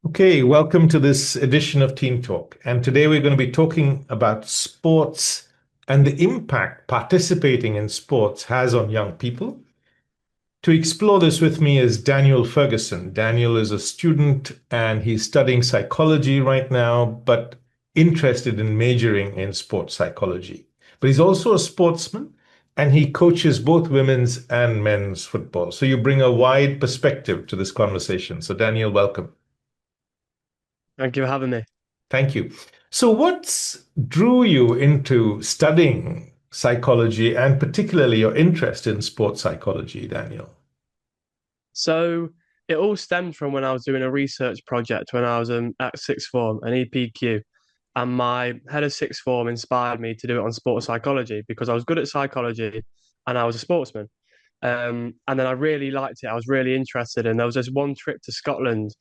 Okay, welcome to this edition of Teen Talk. And today we're going to be talking about sports and the impact participating in sports has on young people. To explore this with me is Daniel Ferguson. Daniel is a student and he's studying psychology right now, but interested in majoring in sports psychology. But he's also a sportsman and he coaches both women's and men's football. So you bring a wide perspective to this conversation. So, Daniel, welcome. Thank you for having me. Thank you. So, what's drew you into studying psychology and particularly your interest in sports psychology, Daniel? So it all stemmed from when I was doing a research project when I was at sixth form, an EPQ, and my head of sixth form inspired me to do it on sports psychology because I was good at psychology and I was a sportsman. And then I really liked it. I was really interested, and there was this one trip to Scotland,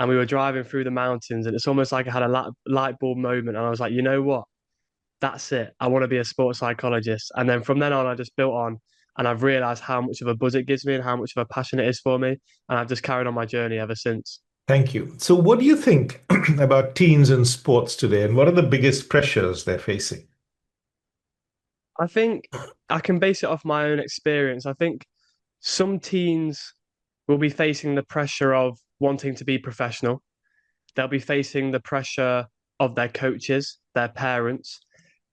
and we were driving through the mountains, and it's almost like I had a light bulb moment, and I was like, you know what? That's it. I want to be a sports psychologist. And then from then on, I just built on and I've realized how much of a buzz it gives me and how much of a passion it is for me. And I've just carried on my journey ever since. Thank you. So, what do you think about teens in sports today, and what are the biggest pressures they're facing? I think I can base it off my own experience. I think some teens will be facing the pressure of wanting to be professional. They'll be facing the pressure of their coaches, their parents.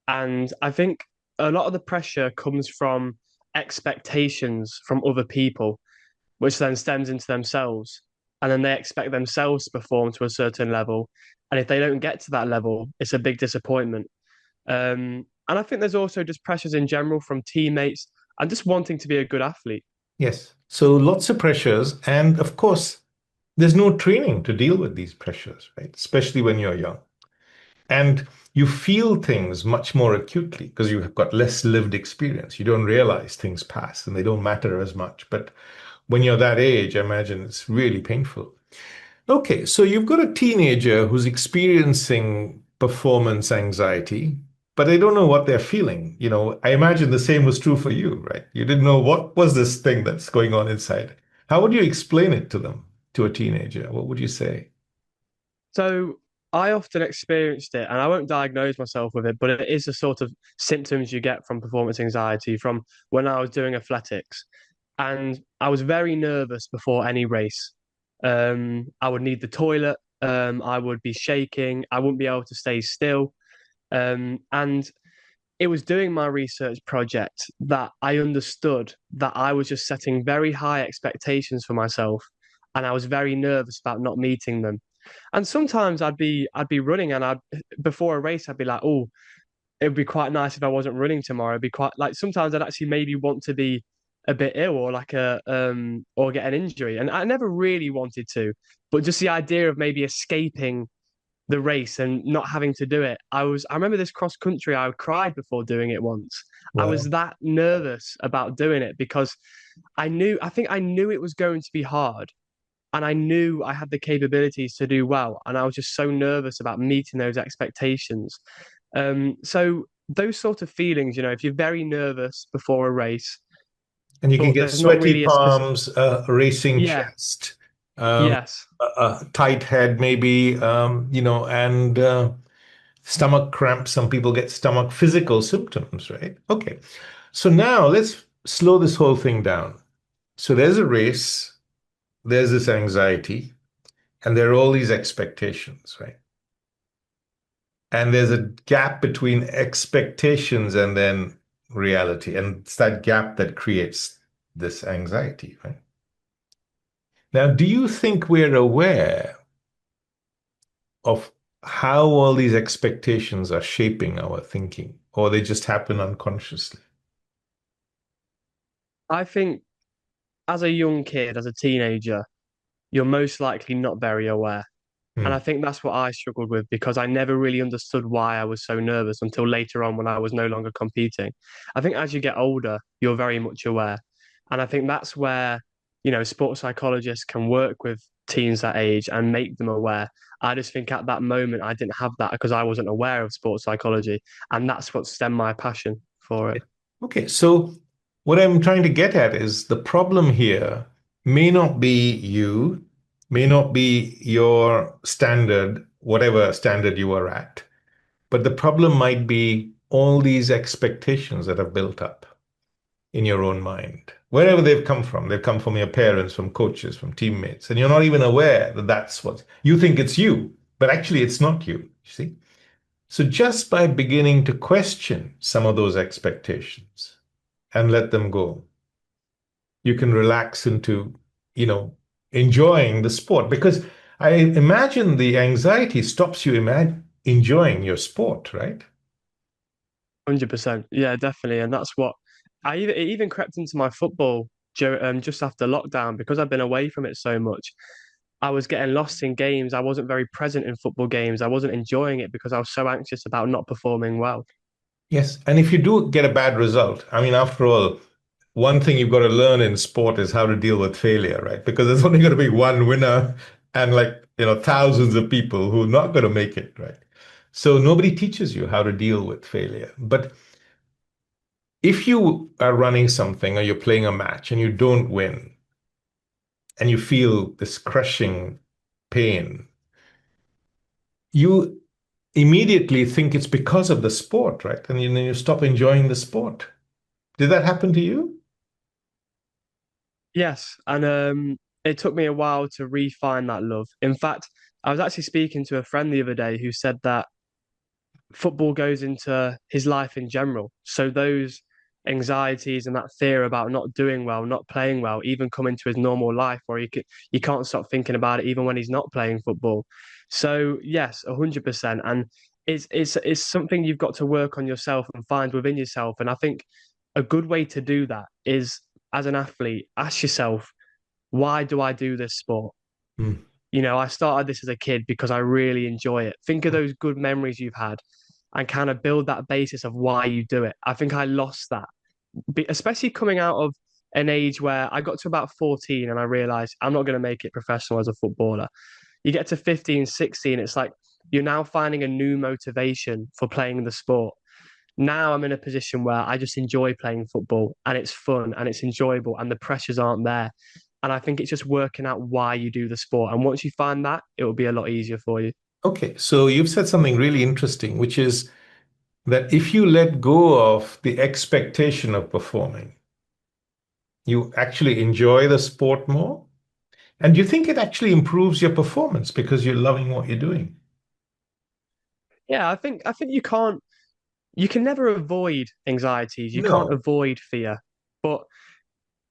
And I think a lot of the pressure comes from expectations from other people which then stems into themselves. And then they expect themselves to perform to a certain level. And if they don't get to that level, it's a big disappointment. And I think there's also just pressures in general from teammates and just wanting to be a good athlete. Yes. So, lots of pressures. And of course, there's no training to deal with these pressures, right? Especially when you're young. And you feel things much more acutely because you have got less lived experience. You don't realize things pass and they don't matter as much. But when you're that age, I imagine it's really painful. Okay, so you've got a teenager who's experiencing performance anxiety, but they don't know what they're feeling. I imagine the same was true for you, right? You didn't know what was this thing that's going on inside. How would you explain it to them, to a teenager? What would you say? So I often experienced it, and I won't diagnose myself with it, but it is the sort of symptoms you get from performance anxiety from when I was doing athletics. And I was very nervous before any race. I would need the toilet. I would be shaking. I wouldn't be able to stay still. And it was doing my research project that I understood that I was just setting very high expectations for myself, and I was very nervous about not meeting them. And sometimes I'd be running, and I'd before a race I'd be like, oh, it would be quite nice if I wasn't running tomorrow. It'd be quite like sometimes I'd actually maybe want to be a bit ill or like a or get an injury, and I never really wanted to, but just the idea of maybe escaping the race and not having to do it. I remember this cross country, I cried before doing it once. I Well, was that nervous about doing it because I think I knew it was going to be hard and I knew I had the capabilities to do well. And I was just so nervous about meeting those expectations. So those sort of feelings, if you're very nervous before a race, and you can but get there's not sweaty really a specific, palms, a racing yeah, chest, um, yes. a tight head, maybe, and stomach cramps. Some people get stomach physical symptoms, right? Okay. So now let's slow this whole thing down. So there's a race, there's this anxiety, and there are all these expectations, right? And there's a gap between expectations and then reality. And it's that gap that creates this anxiety, right? Now, do you think we're aware of how all these expectations are shaping our thinking, or they just happen unconsciously? I think as a young kid, as a teenager, you're most likely not very aware. And I Hmm. think that's what I struggled with because I never really understood why I was so nervous until later on when I was no longer competing. I think as you get older, you're very much aware. And I think that's where, sports psychologists can work with teens that age and make them aware. I just think at that moment, I didn't have that because I wasn't aware of sports psychology. And that's what stemmed my passion for it. Okay, so what I'm trying to get at is the problem here may not be you, may not be your standard, whatever standard you are at. But the problem might be all these expectations that have built up in your own mind, wherever they've come from. They've come from your parents, from coaches, from teammates, and you're not even aware that that's what you think it's you, but actually it's not you. You see? So just by beginning to question some of those expectations and let them go, you can relax into, you know, enjoying the sport because I imagine the anxiety stops you enjoying your sport, right? 100%. Yeah, definitely. And that's what it even crept into my football just after lockdown because I've been away from it so much. I was getting lost in games. I wasn't very present in football games. I wasn't enjoying it because I was so anxious about not performing well. Yes. And if you do get a bad result, I mean, after all, one thing you've got to learn in sport is how to deal with failure, right? Because there's only going to be one winner and like, you know, thousands of people who are not going to make it, right? So nobody teaches you how to deal with failure. But if you are running something or you're playing a match and you don't win and you feel this crushing pain, you immediately think it's because of the sport, right? And then you stop enjoying the sport. Did that happen to you? Yes, and it took me a while to refine that love. In fact, I was actually speaking to a friend the other day who said that football goes into his life in general. So those anxieties and that fear about not doing well, not playing well, even come into his normal life where you can't stop thinking about it even when he's not playing football. So yes, 100%. And it's something you've got to work on yourself and find within yourself. And I think a good way to do that is as an athlete, ask yourself, why do I do this sport? Hmm. I started this as a kid because I really enjoy it. Think of those good memories you've had and kind of build that basis of why you do it. I think I lost that, especially coming out of an age where I got to about 14 and I realized I'm not going to make it professional as a footballer. You get to 15, 16, it's like you're now finding a new motivation for playing the sport. Now I'm in a position where I just enjoy playing football and it's fun and it's enjoyable and the pressures aren't there. And I think it's just working out why you do the sport. And once you find that, it will be a lot easier for you. Okay, so you've said something really interesting, which is that if you let go of the expectation of performing, you actually enjoy the sport more. And do you think it actually improves your performance because you're loving what you're doing? Yeah, I think you can never avoid anxieties. You can't No. avoid fear. But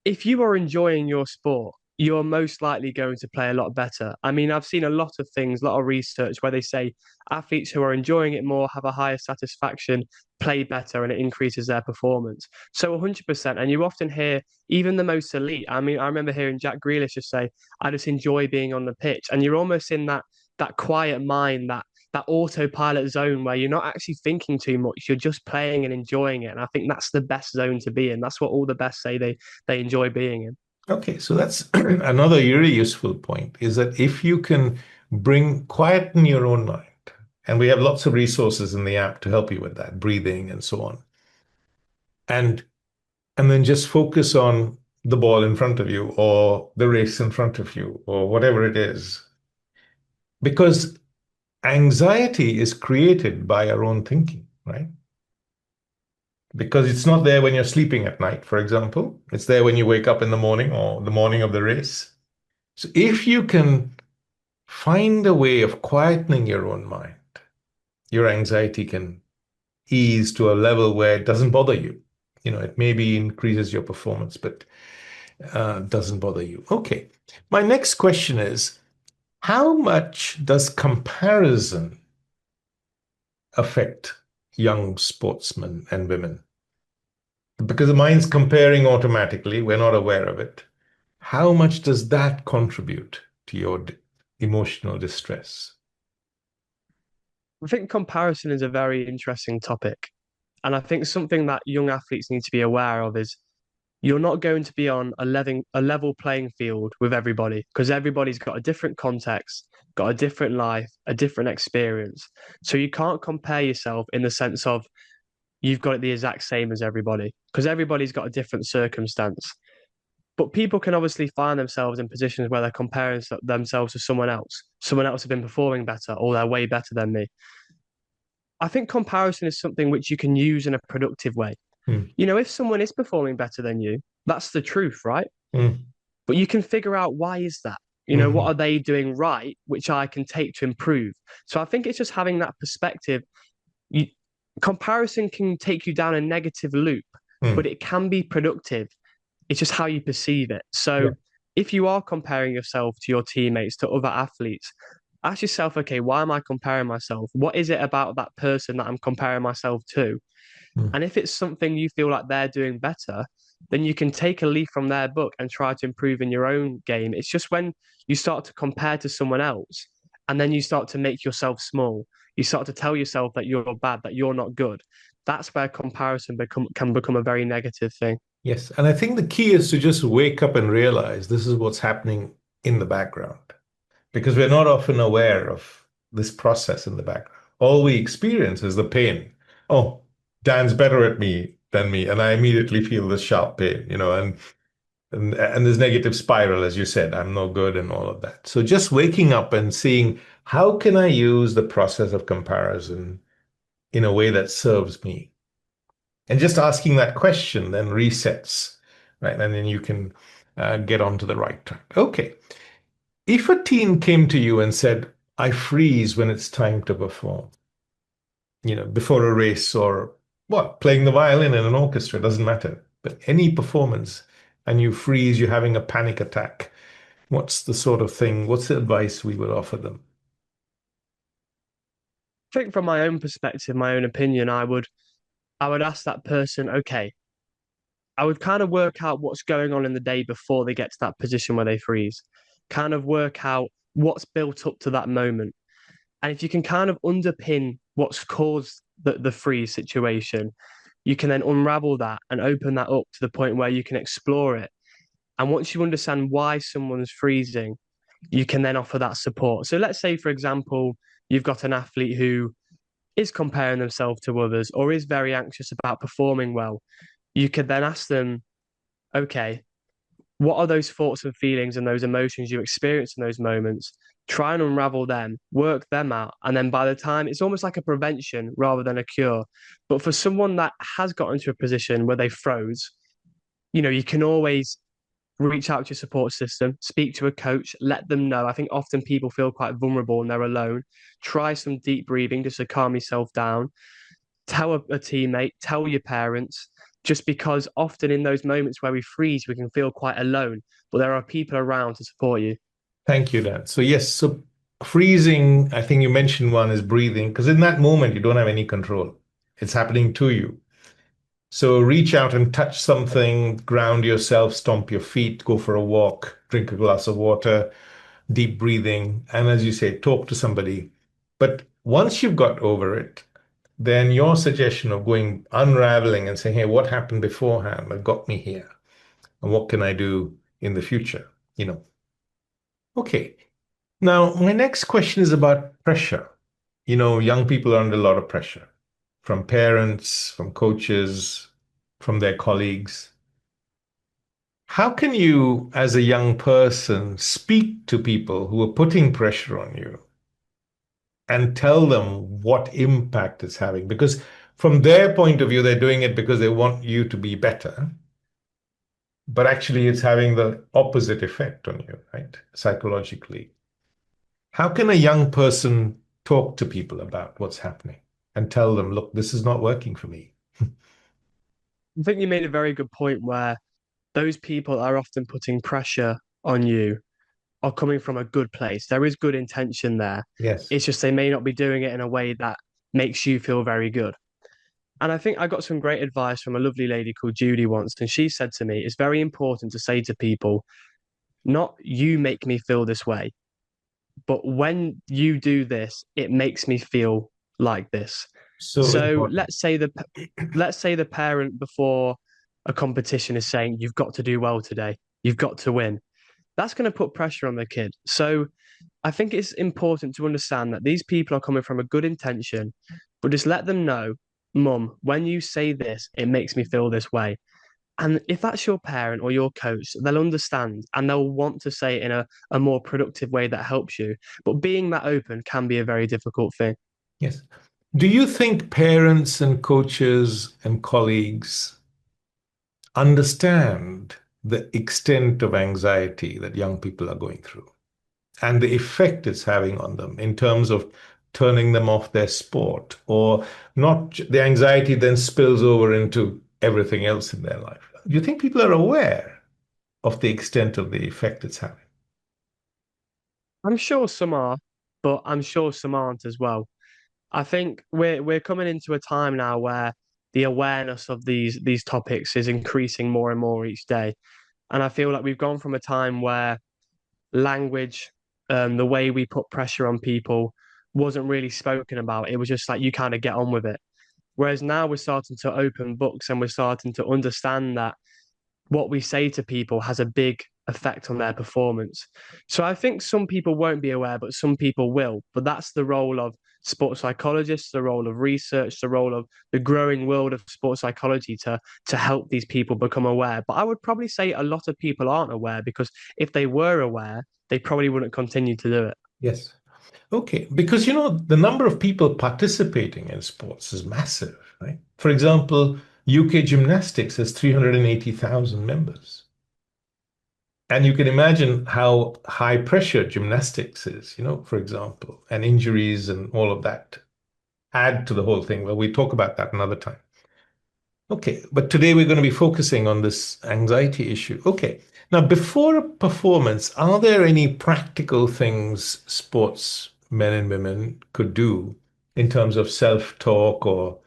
if you are enjoying your sport, you're most likely going to play a lot better. I mean, I've seen a lot of things, a lot of research where they say athletes who are enjoying it more have a higher satisfaction, play better, and it increases their performance. So 100%. And you often hear even the most elite. I mean, I remember hearing Jack Grealish just say, I just enjoy being on the pitch. And you're almost in that quiet mind, that autopilot zone where you're not actually thinking too much. You're just playing and enjoying it. And I think that's the best zone to be in. That's what all the best say they enjoy being in. Okay, so that's another really useful point is that if you can bring quiet in your own mind, and we have lots of resources in the app to help you with that, breathing and so on, and and then just focus on the ball in front of you or the race in front of you or whatever it is. Because anxiety is created by our own thinking, right? Because it's not there when you're sleeping at night, for example. It's there when you wake up in the morning or the morning of the race. So if you can find a way of quietening your own mind, your anxiety can ease to a level where it doesn't bother you. You know, it maybe increases your performance, but doesn't bother you. Okay. My next question is, how much does comparison affect young sportsmen and women? Because the mind's comparing automatically, we're not aware of it. How much does that contribute to your emotional distress? I think comparison is a very interesting topic. And I think something that young athletes need to be aware of is you're not going to be on a level playing field with everybody because everybody's got a different context, got a different life, a different experience. So you can't compare yourself in the sense of you've got it the exact same as everybody because everybody's got a different circumstance. But people can obviously find themselves in positions where they're comparing themselves to someone else. Someone else has been performing better, or they're way better than me. I think comparison is something which you can use in a productive way. Mm, If someone is performing better than you, that's the truth, right? mm, But you can figure out why is that? What mm, are they doing right, which I can take to improve? So I think it's just having that perspective. You, Comparison can take you down a negative loop, but mm. it can be productive. It's just how you perceive it. Yeah. So if you are comparing yourself to your teammates, to other athletes, ask yourself, okay, why am I comparing myself? What is it about that person that I'm comparing myself to? Mm. And if it's something you feel like they're doing better, then you can take a leaf from their book and try to improve in your own game. It's just when you start to compare to someone else and then you start to make yourself small, you start to tell yourself that you're bad, that you're not good. That's where comparison can become a very negative thing. Yes. And I think the key is to just wake up and realize this is what's happening in the background because we're not often aware of this process in the background. All we experience is the pain. Oh, Dan's better at me than me. And I immediately feel this sharp pain, and this negative spiral, as you said, I'm no good and all of that. So just waking up and seeing how can I use the process of comparison in a way that serves me? And just asking that question then resets, right? And then you can get onto the right track. Okay. If a teen came to you and said, I freeze when it's time to perform, before a race or what, playing the violin in an orchestra, doesn't matter, but any performance, and you freeze, you're having a panic attack, what's the sort of thing, what's the advice we would offer them? I think from my own perspective, my own opinion, I would ask that person, okay, I would kind of work out what's going on in the day before they get to that position where they freeze, kind of work out what's built up to that moment. And if you can kind of underpin what's caused the freeze situation, you can then unravel that and open that up to the point where you can explore it. And once you understand why someone's freezing, you can then offer that support. So let's say, for example, you've got an athlete who is comparing themselves to others or is very anxious about performing well. You could then ask them, okay, what are those thoughts and feelings and those emotions you experience in those moments? Try and unravel them, work them out. And then by the time it's almost like a prevention rather than a cure. But for someone that has got into a position where they froze, you can always reach out to your support system, speak to a coach, let them know. I think often people feel quite vulnerable and they're alone. Try some deep breathing just to calm yourself down. Tell a teammate, tell your parents, just because often in those moments where we freeze, we can feel quite alone, but there are people around to support you. Thank you, Dan. So yes, so freezing, I think you mentioned one is breathing, because in that moment you don't have any control. It's happening to you. So reach out and touch something, ground yourself, stomp your feet, go for a walk, drink a glass of water, deep breathing, and as you say, talk to somebody. But once you've got over it, then your suggestion of going unraveling and saying, hey, what happened beforehand that got me here? And what can I do in the future? Okay. Now, my next question is about pressure. Young people are under a lot of pressure from parents, from coaches, from their colleagues. How can you, as a young person, speak to people who are putting pressure on you and tell them what impact it's having? Because from their point of view, they're doing it because they want you to be better, but actually it's having the opposite effect on you, right? Psychologically. How can a young person talk to people about what's happening and tell them, look, this is not working for me? I think you made a very good point where those people are often putting pressure on you are coming from a good place. There is good intention there. Yes. It's just they may not be doing it in a way that makes you feel very good. And I think I got some great advice from a lovely lady called Judy once. And she said to me, it's very important to say to people, not you make me feel this way, but when you do this, it makes me feel like this. So So important. let's say the parent before a competition is saying, you've got to do well today, you've got to win. That's going to put pressure on the kid. So I think it's important to understand that these people are coming from a good intention, but just let them know, Mum, when you say this, it makes me feel this way. And if that's your parent or your coach, they'll understand and they'll want to say it in a more productive way that helps you. But being that open can be a very difficult thing. Yes. Do you think parents and coaches and colleagues understand the extent of anxiety that young people are going through and the effect it's having on them in terms of turning them off their sport, or not? The anxiety then spills over into everything else in their life. Do you think people are aware of the extent of the effect it's having? I'm sure some are, but I'm sure some aren't as well. I think we're coming into a time now where the awareness of these topics is increasing more and more each day. And I feel like we've gone from a time where language, the way we put pressure on people wasn't really spoken about. It was just like you kind of get on with it. Whereas now we're starting to open books and we're starting to understand that what we say to people has a big effect on their performance. So I think some people won't be aware, but some people will. But that's the role of sports psychologists, the role of research, the role of the growing world of sports psychology to help these people become aware. But I would probably say a lot of people aren't aware because if they were aware, they probably wouldn't continue to do it. Yes. Okay, because the number of people participating in sports is massive, right? For example, UK gymnastics has 380,000 members. And you can imagine how high pressure gymnastics is, for example, and injuries and all of that add to the whole thing. Well, we talk about that another time. Okay, but today we're going to be focusing on this anxiety issue. Okay, now before a performance, are there any practical things sports men and women could do in terms of self-talk or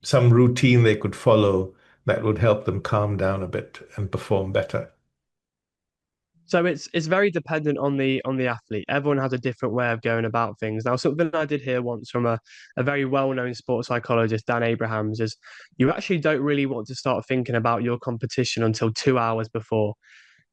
some routine they could follow that would help them calm down a bit and perform better? So it's very dependent on the athlete. Everyone has a different way of going about things. Now, something I did hear once from a very well-known sports psychologist, Dan Abrahams, is you actually don't really want to start thinking about your competition until 2 hours before.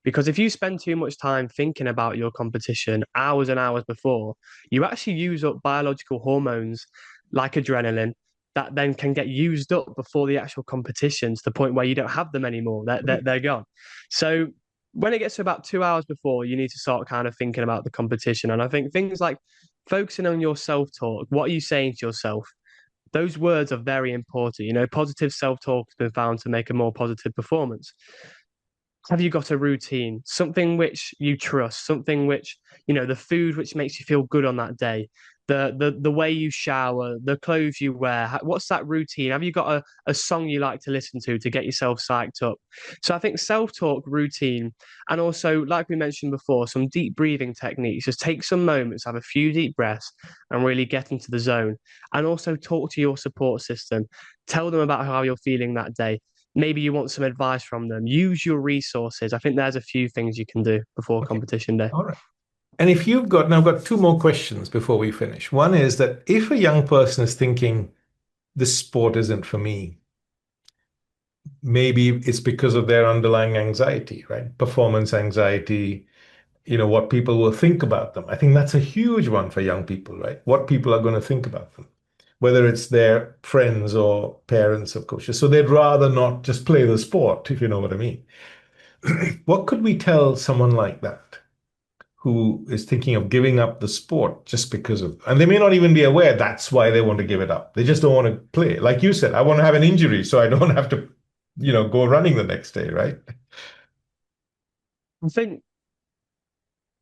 Because if you spend too much time thinking about your competition hours and hours before, you actually use up biological hormones like adrenaline that then can get used up before the actual competition to the point where you don't have them anymore. They're gone. So when it gets to about 2 hours before, you need to start kind of thinking about the competition. And I think things like focusing on your self-talk, what are you saying to yourself? Those words are very important. Positive self-talk has been found to make a more positive performance. Have you got a routine, something which you trust, something which, the food which makes you feel good on that day, the way you shower, the clothes you wear? What's that routine? Have you got a song you like to listen to get yourself psyched up? So I think self-talk, routine, and also, like we mentioned before, some deep breathing techniques. Just take some moments, have a few deep breaths, and really get into the zone. And also talk to your support system. Tell them about how you're feeling that day. Maybe you want some advice from them. Use your resources. I think there's a few things you can do before Okay, competition day. all right. And if you've got, now I've got two more questions before we finish. One is that if a young person is thinking, this sport isn't for me, maybe it's because of their underlying anxiety, right? Performance anxiety, what people will think about them. I think that's a huge one for young people, right? What people are going to think about them, whether it's their friends or parents or coaches. So they'd rather not just play the sport, if you know what I mean. What could we tell someone like that who is thinking of giving up the sport just because of, and they may not even be aware that's why they want to give it up. They just don't want to play. Like you said, I want to have an injury so I don't have to, go running the next day, right? I think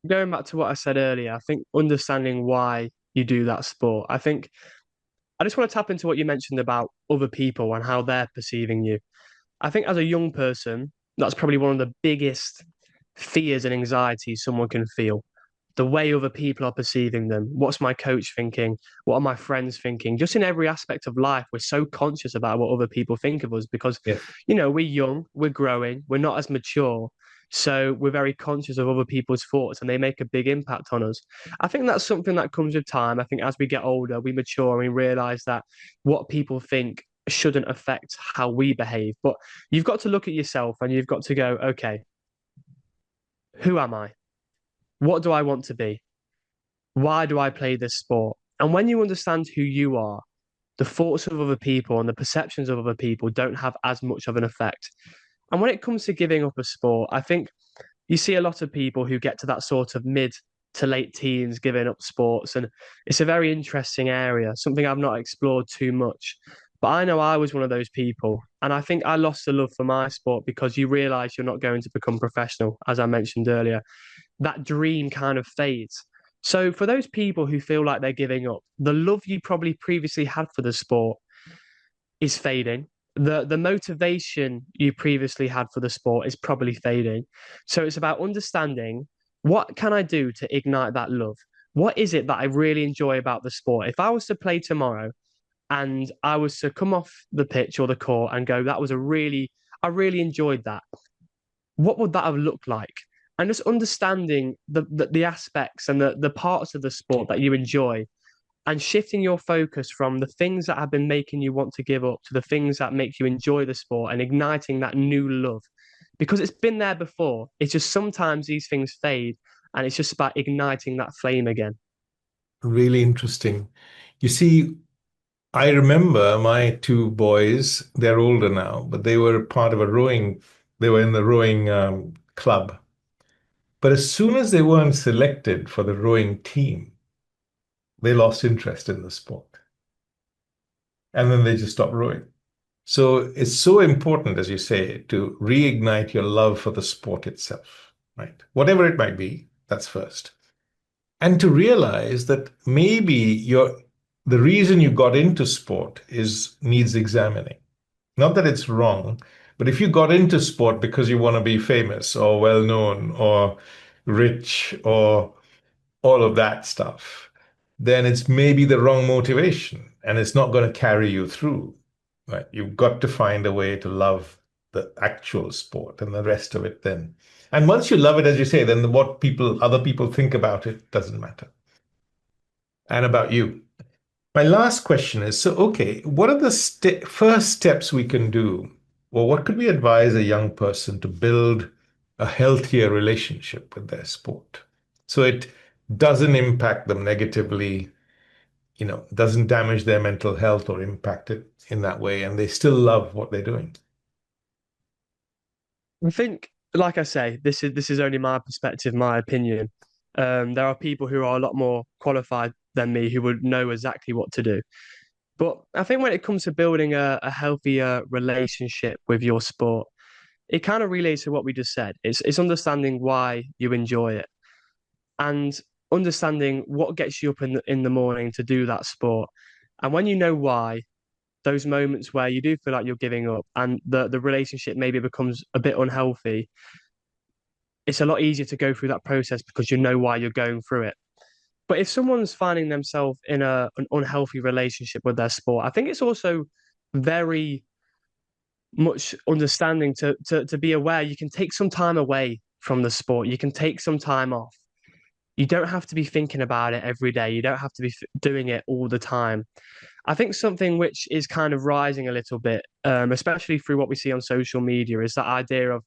going back to what I said earlier, I think understanding why you do that sport. I think I just want to tap into what you mentioned about other people and how they're perceiving you. I think as a young person, that's probably one of the biggest fears and anxieties someone can feel. The way other people are perceiving them. What's my coach thinking? What are my friends thinking? Just in every aspect of life, we're so conscious about what other people think of us because, Yes. we're young, we're growing, we're not as mature. So we're very conscious of other people's thoughts and they make a big impact on us. I think that's something that comes with time. I think as we get older, we mature and we realize that what people think shouldn't affect how we behave. But you've got to look at yourself and you've got to go, okay, who am I? What do I want to be? Why do I play this sport? And when you understand who you are, the thoughts of other people and the perceptions of other people don't have as much of an effect. And when it comes to giving up a sport, I think you see a lot of people who get to that sort of mid to late teens giving up sports. And it's a very interesting area, something I've not explored too much. But I know I was one of those people. And I think I lost the love for my sport because you realize you're not going to become professional, as I mentioned earlier. That dream kind of fades. So for those people who feel like they're giving up, the love you probably previously had for the sport is fading. The motivation you previously had for the sport is probably fading. So it's about understanding what can I do to ignite that love? What is it that I really enjoy about the sport? If I was to play tomorrow and I was to come off the pitch or the court and go, I really enjoyed that. What would that have looked like? And just understanding the aspects and the parts of the sport that you enjoy and shifting your focus from the things that have been making you want to give up to the things that make you enjoy the sport and igniting that new love because it's been there before. It's just sometimes these things fade and it's just about igniting that flame again. Really interesting. You see, I remember my two boys, they're older now, but they were part of a rowing, they were in the rowing club. But as soon as they weren't selected for the rowing team, they lost interest in the sport. And then they just stopped rowing. So it's so important, as you say, to reignite your love for the sport itself, right? Whatever it might be, that's first. And to realize that maybe the reason you got into sport is needs examining. Not that it's wrong, but if you got into sport because you want to be famous or well known or rich or all of that stuff, then it's maybe the wrong motivation and it's not going to carry you through. Right? You've got to find a way to love the actual sport and the rest of it then. And once you love it, as you say, then other people think about it doesn't matter. And about you. My last question is, so, okay, what are the first steps we can do? Or what could we advise a young person to build a healthier relationship with their sport so it doesn't impact them negatively, doesn't damage their mental health or impact it in that way, and they still love what they're doing? I think, like I say, this is only my perspective, my opinion. There are people who are a lot more qualified than me who would know exactly what to do. But I think when it comes to building a healthier relationship with your sport, it kind of relates to what we just said. It's understanding why you enjoy it and understanding what gets you up in the morning to do that sport. And when you know why, those moments where you do feel like you're giving up and the relationship maybe becomes a bit unhealthy, it's a lot easier to go through that process because you know why you're going through it. But if someone's finding themselves in an unhealthy relationship with their sport, I think it's also very much understanding to be aware you can take some time away from the sport. You can take some time off. You don't have to be thinking about it every day. You don't have to be doing it all the time. I think something which is kind of rising a little bit, especially through what we see on social media, is that idea of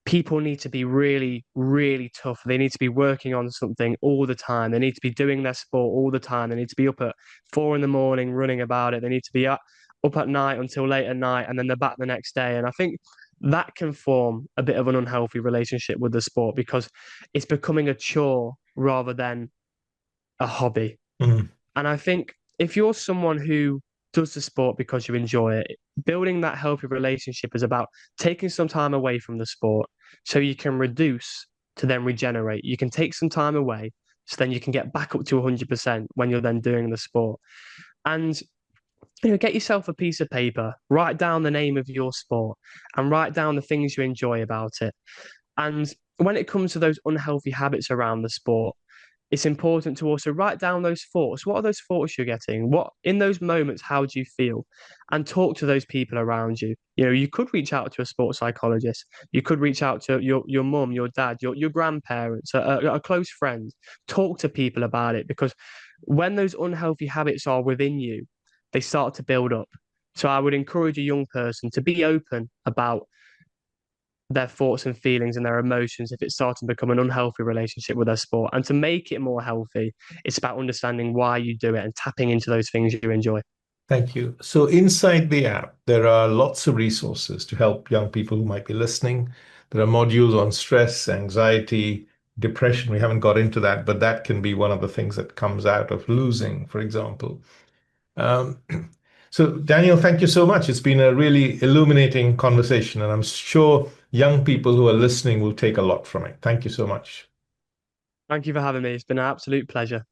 people need to be really, really tough. They need to be working on something all the time. They need to be doing their sport all the time. They need to be up at 4 in the morning running about it. They need to be up at night until late at night and then they're back the next day. And I think that can form a bit of an unhealthy relationship with the sport because it's becoming a chore rather than a hobby. Mm. And I think if you're someone who does the sport because you enjoy it, building that healthy relationship is about taking some time away from the sport so you can reduce to then regenerate. You can take some time away so then you can get back up to 100% when you're then doing the sport. And get yourself a piece of paper, write down the name of your sport and write down the things you enjoy about it. And when it comes to those unhealthy habits around the sport, it's important to also write down those thoughts. What are those thoughts you're getting? What in those moments, how do you feel? And talk to those people around you. You could reach out to a sports psychologist. You could reach out to your mum, your dad, your grandparents, a close friend. Talk to people about it because when those unhealthy habits are within you, they start to build up. So I would encourage a young person to be open about their thoughts and feelings and their emotions if it's starting to become an unhealthy relationship with their sport. And to make it more healthy, it's about understanding why you do it and tapping into those things you enjoy. Thank you. So inside the app, there are lots of resources to help young people who might be listening. There are modules on stress, anxiety, depression. We haven't got into that, but that can be one of the things that comes out of losing, for example. Um, so, Daniel, thank you so much. It's been a really illuminating conversation, and I'm sure young people who are listening will take a lot from it. Thank you so much. Thank you for having me. It's been an absolute pleasure.